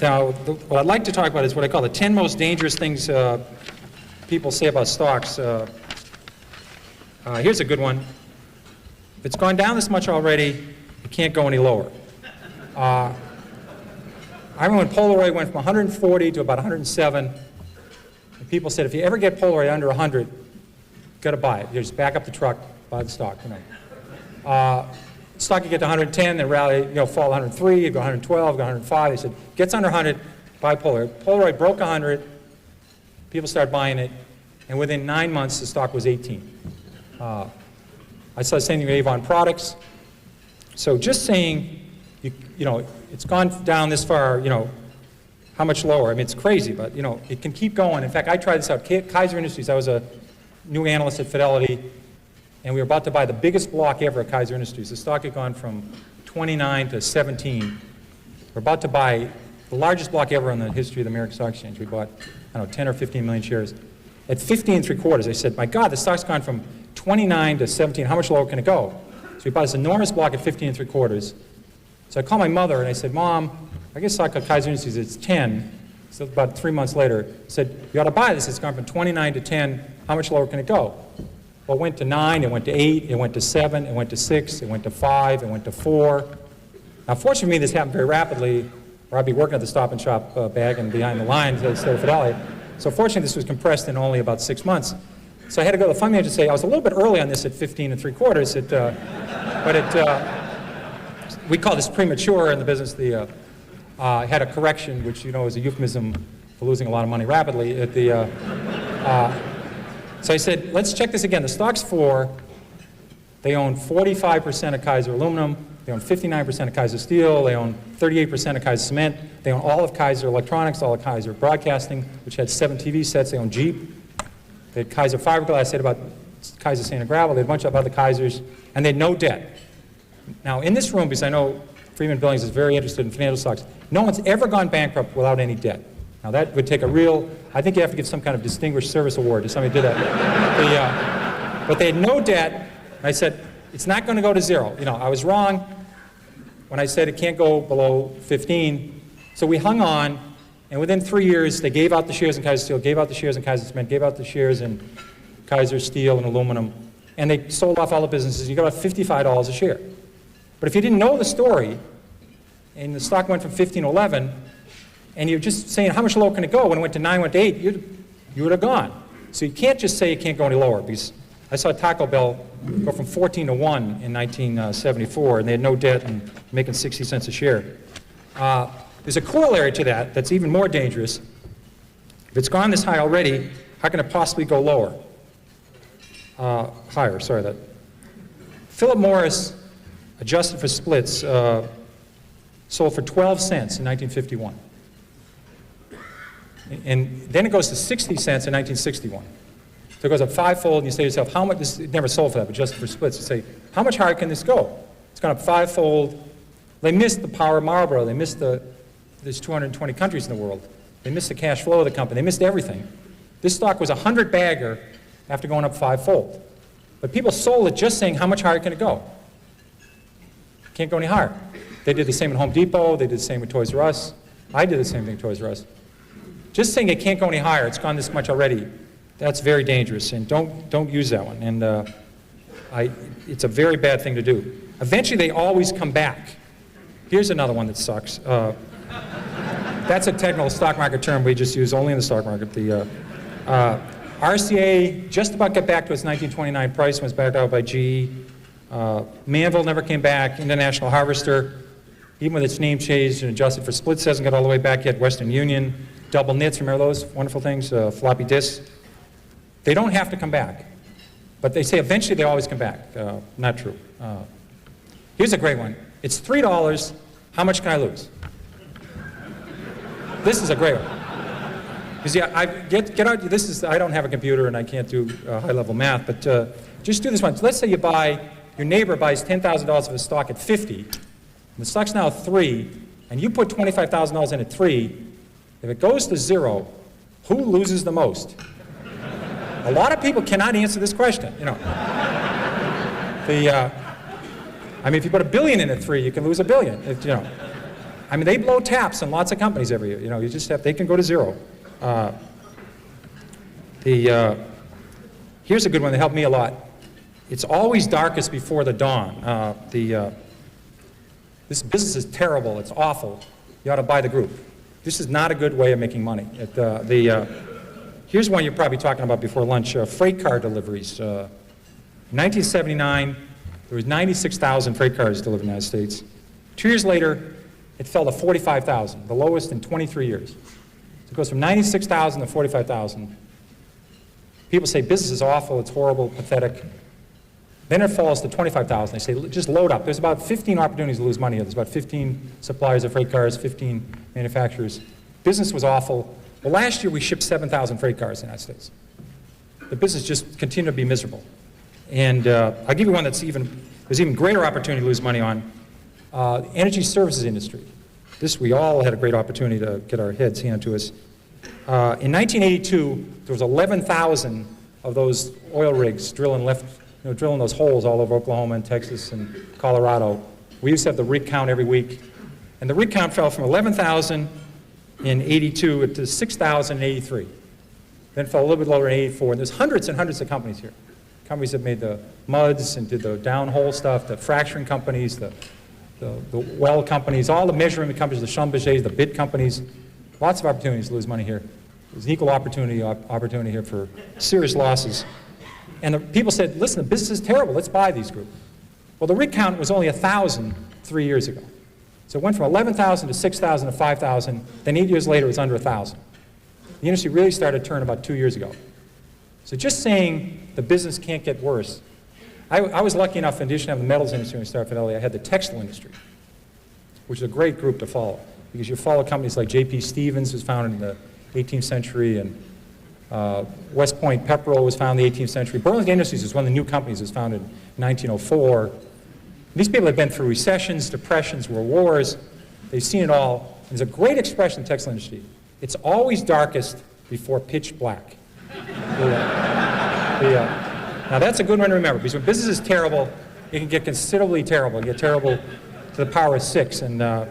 Now, what I'd like to talk about is what I call the 10 most dangerous things people say about stocks. Here's a good one. If it's gone down this much already, it can't go any lower. I remember when Polaroid went from 140 to about 107, and people said, if you ever get Polaroid under 100, you've got to buy it. You just back up the truck, buy the stock. Stock, you get to 110, then rally, fall 103, you go 112, go 105. They said, gets under 100, buy Polaroid. Polaroid broke 100, people started buying it, and within 9 months, the stock was 18. I saw the same thing with Avon Products. So just saying, it's gone down this far, how much lower? I mean, it's crazy, but, it can keep going. In fact, I tried this out. Kaiser Industries, I was a new analyst at Fidelity, and we were about to buy the biggest block ever at Kaiser Industries. The stock had gone from 29 to 17. We're about to buy the largest block ever in the history of the American Stock Exchange. We bought, 10 or 15 million shares. At 15 3/4, they said, my God, the stock's gone from 29 to 17. How much lower can it go? So we bought this enormous block at 15 3/4. So I called my mother and I said, Mom, I guess stock at Kaiser Industries, it's 10. So about 3 months later, I said, you ought to buy this. It's gone from 29 to 10. How much lower can it go? Well, it went to 9, it went to 8, it went to 7, it went to 6, it went to 5, it went to 4. Now, fortunately for me, this happened very rapidly, or I'd be working at the Stop and Shop bag and behind the lines instead of Fidelity. So fortunately, this was compressed in only about 6 months. So I had to go to the fund manager and say, I was a little bit early on this at 15 3/4, we call this premature in the business. Had a correction, which is a euphemism for losing a lot of money rapidly. So I said, let's check this again. The stock's 4. They own 45% of Kaiser Aluminum. They own 59% of Kaiser Steel. They own 38% of Kaiser Cement. They own all of Kaiser Electronics, all of Kaiser Broadcasting, which had 7 TV sets. They own Jeep. They had Kaiser Fiberglass. I said about Kaiser Sand and Gravel. They had a bunch of other Kaisers. And they had no debt. Now, in this room, because I know Freeman Billings is very interested in financial stocks, no one's ever gone bankrupt without any debt. Now, that would take a real, I think you have to give some kind of distinguished service award to somebody who did that. But they had no debt. And I said, it's not going to go to 0. I was wrong when I said it can't go below 15. So we hung on, and within 3 years, they gave out the shares in Kaiser Steel, gave out the shares in Kaiser Cement, gave out the shares in Kaiser Steel and Aluminum, and they sold off all the businesses. You got about $55 a share. But if you didn't know the story, and the stock went from 15 to 11, and you're just saying, how much lower can it go? When it went to 9, went to 8, you would have gone. So you can't just say it can't go any lower, because I saw Taco Bell go from 14 to 1 in 1974, and they had no debt and making 60 cents a share. There's a corollary to that that's even more dangerous. If it's gone this high already, how can it possibly go lower? Higher, sorry. That. Philip Morris, adjusted for splits, sold for 12 cents in 1951. And then it goes to 60 cents in 1961. So it goes up 5-fold, and you say to yourself, how much, it never sold for that, but just for splits, you say, how much higher can this go? It's gone up 5-fold. They missed the power of Marlboro. They missed there's 220 countries in the world. They missed the cash flow of the company. They missed everything. This stock was a 100-bagger after going up 5-fold. But people sold it just saying, how much higher can it go? Can't go any higher. They did the same at Home Depot. They did the same with Toys R Us. I did the same thing at Toys R Us. Just saying it can't go any higher, it's gone this much already, that's very dangerous, and don't use that one. And it's a very bad thing to do. Eventually, they always come back. Here's another one that sucks. That's a technical stock market term we just use only in the stock market. The RCA just about got back to its 1929 price, was backed out by GE. Manville never came back. International Harvester, even with its name changed and adjusted for splits, hasn't got all the way back yet. Western Union. Double knits, remember those wonderful things, floppy disks? They don't have to come back, but they say eventually they always come back. Not true. Here's a great one. It's $3. How much can I lose? This is a great one. Because get out. This is, I don't have a computer and I can't do high-level math, but just do this one. So let's say your neighbor buys $10,000 of a stock at 50, and the stock's now 3, and you put $25,000 in at 3. If it goes to 0, who loses the most? A lot of people cannot answer this question. I mean, if you put $1 billion in at 3, you can lose $1 billion. I mean, they blow taps on lots of companies every year. You know, they can go to zero. Here's a good one that helped me a lot. It's always darkest before the dawn. This business is terrible. It's awful. You ought to buy the group. This is not a good way of making money. Here's one you're probably talking about before lunch, freight car deliveries. In 1979, there was 96,000 freight cars delivered in the United States. 2 years later, it fell to 45,000, the lowest in 23 years. So it goes from 96,000 to 45,000. People say business is awful, it's horrible, pathetic. Then it falls to 25,000. They say, just load up. There's about 15 opportunities to lose money. There's about 15 suppliers of freight cars, 15 manufacturers. Business was awful. Well, last year we shipped 7,000 freight cars in the United States. The business just continued to be miserable. And I'll give you one there's even greater opportunity to lose money on. Energy services industry. This we all had a great opportunity to get our heads handed to us. In 1982, there was 11,000 of those oil rigs drilling those holes all over Oklahoma and Texas and Colorado. We used to have the rig count every week. And the rig count fell from 11,000 in 82 to 6,000 in 83. Then fell a little bit lower in 84. And there's hundreds and hundreds of companies here. Companies that made the muds and did the downhole stuff, the fracturing companies, the well companies, all the measurement companies, the Schlumbergers, the bid companies. Lots of opportunities to lose money here. There's an equal opportunity here for serious losses. And the people said, listen, the business is terrible, let's buy these groups. Well, the rig count was only 1,000 3 years ago. So it went from 11,000 to 6,000 to 5,000, then 8 years later it was under 1,000. The industry really started to turn about 2 years ago. So just saying the business can't get worse. I was lucky enough, in addition to having the metals industry when I started Fidelity, I had the textile industry, which is a great group to follow. Because you follow companies like J.P. Stevens, who was founded in the 18th century, and West Point Pepperell was founded in the 18th century. Burlington Industries was one of the new companies that was founded in 1904. These people have been through recessions, depressions, world wars. They've seen it all. There's a great expression in the textile industry. It's always darkest before pitch black. Now that's a good one to remember, because when business is terrible, it can get considerably terrible. It can get terrible to the power of 6. And I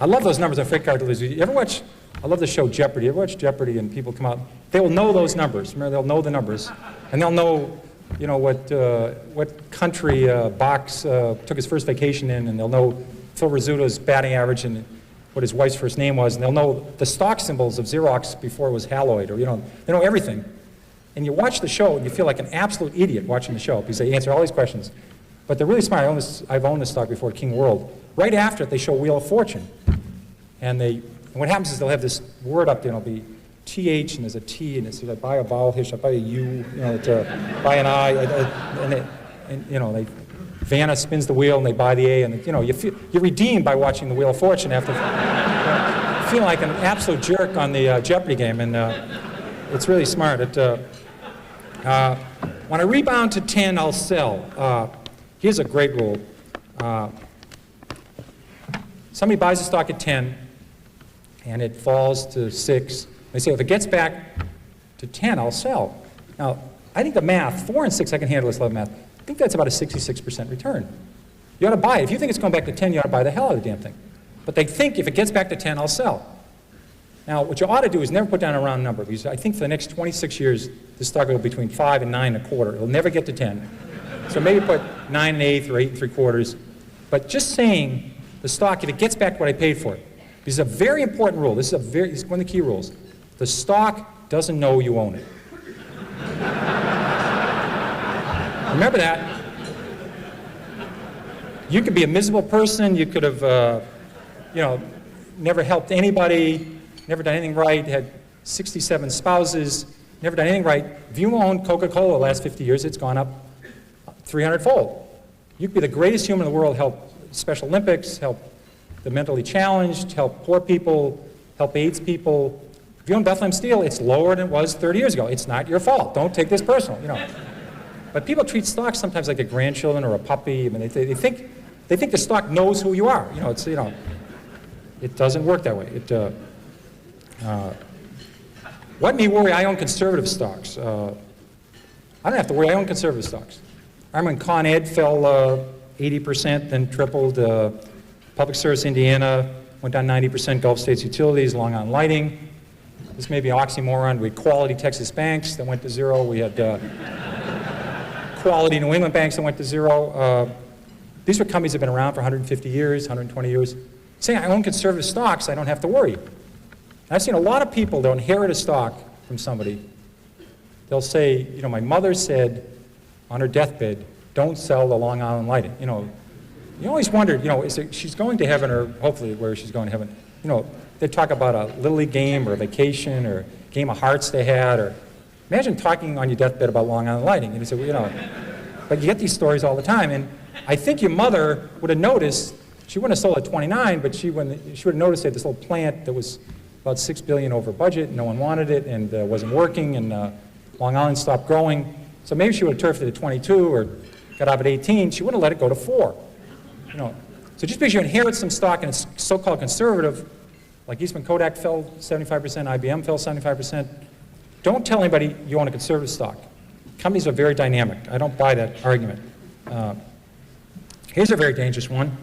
love those numbers on freight car deliveries. You ever watch, I love the show Jeopardy. You ever watch Jeopardy and people come out? They will know those numbers. Remember, they'll know the numbers. And they'll know, you know, what country Box took his first vacation in, and they'll know Phil Rizzuto's batting average and what his wife's first name was, and they'll know the stock symbols of Xerox before it was Haloid, or, you know, they know everything. And you watch the show and you feel like an absolute idiot watching the show because they answer all these questions. But they're really smart. I've owned this stock before, King World. Right after it, they show Wheel of Fortune. And what happens is they'll have this word up there, and it'll be TH, and there's a T, and it says, I buy a vowel here, I buy a U, you know, buy an I, and you know, Vanna spins the wheel, and they buy the A, and you know, you're redeemed by watching the Wheel of Fortune after you feel like an absolute jerk on the Jeopardy game, and it's really smart. When I rebound to 10, I'll sell. Here's a great rule. Somebody buys a stock at 10, and it falls to 6. They say, if it gets back to 10, I'll sell. Now, I think the math, 4 and 6, I can handle this level math. I think that's about a 66% return. You ought to buy it. If you think it's going back to 10, you ought to buy the hell out of the damn thing. But they think if it gets back to 10, I'll sell. Now, what you ought to do is never put down a round number, because I think for the next 26 years, this stock will go between 5 and 9 1/4. It'll never get to 10. So maybe put 9 1/8 or 8 3/4. But just saying the stock, if it gets back to what I paid for it, this is a very important rule. This is one of the key rules. The stock doesn't know you own it. Remember that. You could be a miserable person. You could have, you know, never helped anybody, never done anything right, had 67 spouses, never done anything right. If you own Coca-Cola the last 50 years, it's gone up 300-fold. You could be the greatest human in the world, help Special Olympics, help the mentally challenged, help poor people, help AIDS people. If you own Bethlehem Steel, it's lower than it was 30 years ago. It's not your fault. Don't take this personal, you know. But people treat stocks sometimes like their grandchildren or a puppy. I mean, they think the stock knows who you are. You know, it's, you know, it doesn't work that way. What may worry? I own conservative stocks. I don't have to worry. I own conservative stocks. I remember when Con Ed fell 80%, then tripled. Public Service Indiana went down 90%. Gulf States Utilities, Long Island Lighting. This may be an oxymoron. We had Quality Texas Banks that went to zero. We had Quality New England Banks that went to zero. These were companies that have been around for 150 years, 120 years. Saying I own conservative stocks, I don't have to worry. And I've seen a lot of people that inherit a stock from somebody. They'll say, you know, my mother said on her deathbed, don't sell the Long Island Lighting. You know, you always wondered, you know, she's going to heaven, or hopefully where she's going to heaven. You know, they talk about a Little League game or a vacation or a game of hearts they had, or imagine talking on your deathbed about Long Island Lighting. And you say, well, you know, but you get these stories all the time. And I think your mother would have noticed, she wouldn't have sold at 29, but she would have noticed they had this little plant that was about $6 billion over budget, no one wanted it, and wasn't working, and Long Island stopped growing. So maybe she would have turfed it at 22 or got out at 18. She wouldn't have let it go to 4. You know, so just because you inherit some stock and it's so-called conservative, like Eastman Kodak fell 75%, IBM fell 75%, don't tell anybody you own a conservative stock. Companies are very dynamic. I don't buy that argument. Here's a very dangerous one.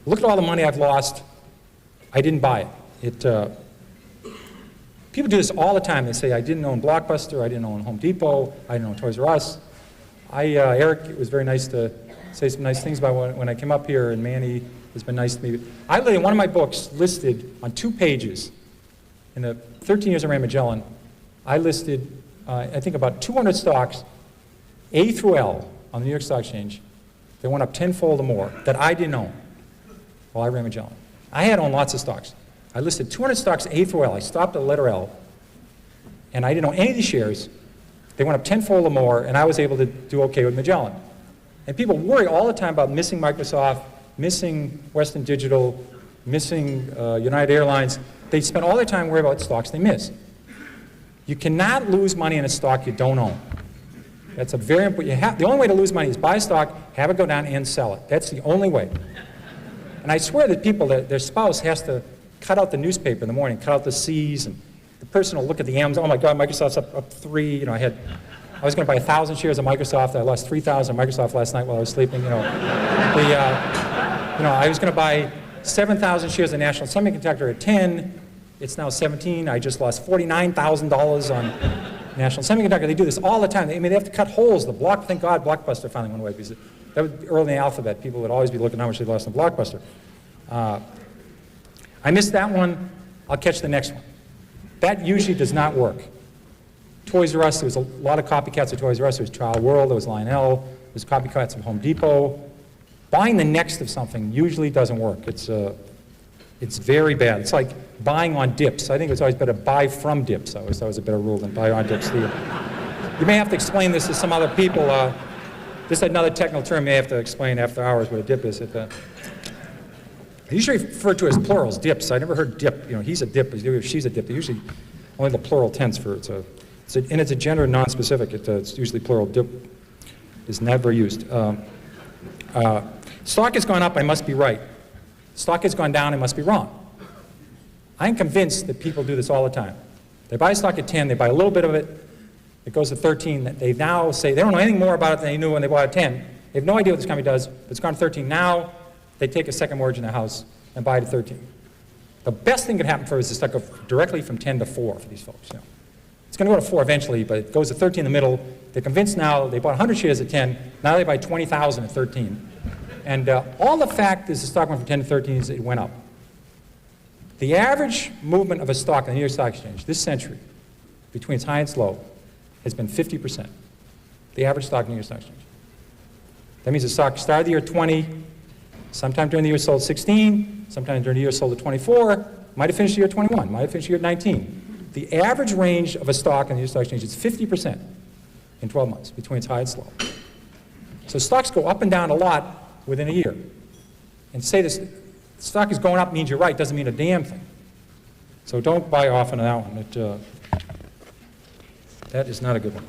Look at all the money I've lost. I didn't buy it. People do this all the time. They say, I didn't own Blockbuster, I didn't own Home Depot, I didn't own Toys R Us. Eric, it was very nice to say some nice things about when I came up here, and Manny has been nice to me. I literally, one of my books listed on 2 pages, in the 13 years I ran Magellan, I listed, I think about 200 stocks, A through L, on the New York Stock Exchange. They went up tenfold or more that I didn't own while I ran Magellan. I had owned lots of stocks. I listed 200 stocks A through L. I stopped at the letter L, and I didn't own any of these shares. They went up tenfold or more, and I was able to do okay with Magellan. And people worry all the time about missing Microsoft, missing Western Digital, missing United Airlines. They spend all their time worrying about stocks they miss. You cannot lose money in a stock you don't own. That's a very important. The only way to lose money is buy a stock, have it go down, and sell it. That's the only way. And I swear that people, their spouse has to cut out the newspaper in the morning, cut out the C's, and the person will look at the M's. Oh my God, Microsoft's up 3. You know, I was going to buy 1,000 shares of Microsoft. I lost 3,000 of Microsoft last night while I was sleeping. You know, I was going to buy 7,000 shares of National Semiconductor at 10. It's now 17. I just lost $49,000 on National Semiconductor. They do this all the time. I mean, they have to cut holes. Thank God, Blockbuster finally went away, because that was early in the alphabet. People would always be looking how much they lost on Blockbuster. I missed that one. I'll catch the next one. That usually does not work. Toys R Us, there was a lot of copycats of Toys R Us. There was Trial World, there was Lionel, there was copycats of Home Depot. Buying the next of something usually doesn't work. It's very bad. It's like buying on dips. I think it's always better buy from dips. I always thought it was a better rule than buy on dips. You may have to explain this to some other people. This is another technical term you may have to explain after hours what a dip is. They usually refer to it as plurals, dips. I never heard dip. You know, he's a dip, she's a dip. They usually only the plural tense for it. And it's a gender non-specific. It's usually plural. Dip is never used. Stock has gone up, I must be right. Stock has gone down, I must be wrong. I'm convinced that people do this all the time. They buy stock at 10, they buy a little bit of it, it goes to 13. They now say they don't know anything more about it than they knew when they bought at 10. They have no idea what this company does, but it's gone to 13. Now they take a second mortgage in their house and buy it at 13. The best thing that could happen for us is the stock go directly from 10 to 4 for these folks. You know. It's going to go to 4 eventually, but it goes to 13 in the middle. They're convinced now, they bought 100 shares at 10, now they buy 20,000 at 13. And all the fact is the stock went from 10 to 13 is it went up. The average movement of a stock on the New York Stock Exchange this century, between its high and its low, has been 50%. The average stock on the New York Stock Exchange. That means the stock started the year 20, sometime during the year sold 16, sometime during the year sold at 24, might have finished the year 21, might have finished the year 19. The average range of a stock on the New York Stock Exchange is 50% in 12 months, between its high and its low. So stocks go up and down a lot within a year. And say this stock is going up means you're right, doesn't mean a damn thing. So don't buy often on that one. That is not a good one.